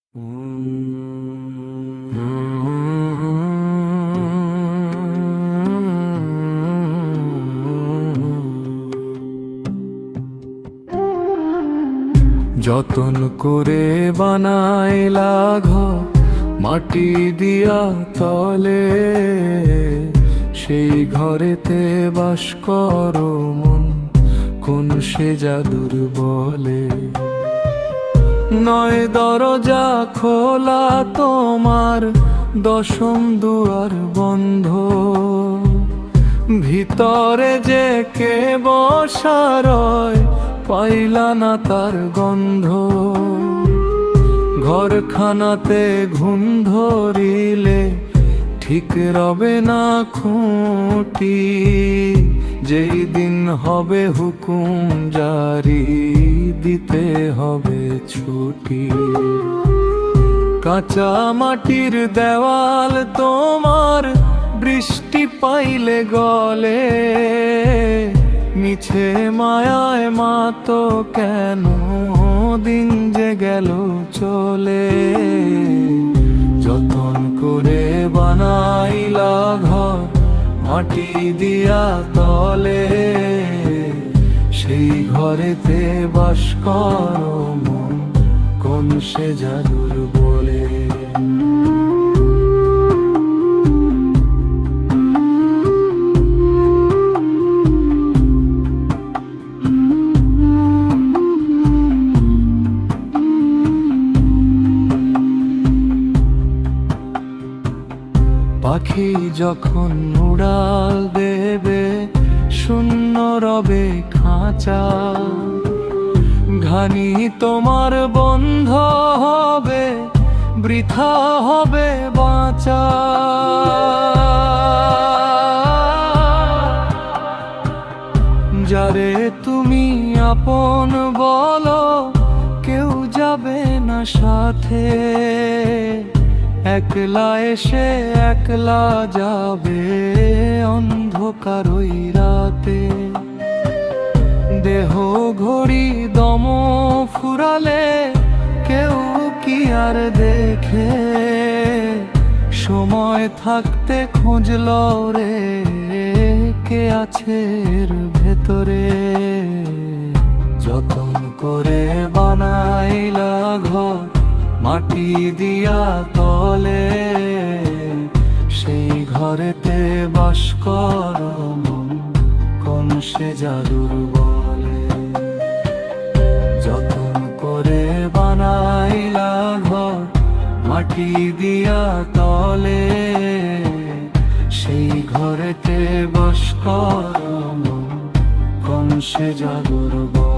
যতন করে বানাইলা ঘর মাটি দিয়া তলে, সেই ঘরেতে বাস করো মন কোন সে জাদুর বলে। নয় দরজা খোলা তোমার, দশম দুয়ার বন্ধ, ভিতরে যে কে বসারয় পাইলা না তার গন্ধ। ঘরখানাতে ঘুম ধরিলে ঠিক রবে না খুঁটি, যেই দিন হবে হুকুম জারি দিতে হবে ছুটি। কাঁচা মাটির দেওয়াল তোমার বৃষ্টি পাইলে গলে, মিছে মায়ায় মাতো কেন দিন যে গেল চলে। যতন করে বানাইলা ঘর মাটি দিয়া তলে, সেই ঘরেতে বাস করো মন কোন সে জাদুর বলে। পাখি যখন উড়াল দেবে শূন্য রবে খাঁচা, ঘানি তোমার বন্ধ হবে বৃথা হবে বাঁচা। যারে তুমি আপন বলো কেউ যাবে না সাথে, একলা এসে একলা যাবে অন্ধকার ওই রাতে। দেহ ঘড়ি দম ফুরালে কেউ কি আর দেখে, সময় থাকতে খুঁজল রে কে আছে এর ভেতরে। যতন করে বানাইলা ঘর মাটি দিয়া তলে, সেই ঘরেতে বাস করো মন কোন সে জাদুর বলে। যতন করে বানাইলা ঘর মাটি দিয়া তলে, সেই ঘরেতে বাস করো মন কোন সে জাদুর বলে।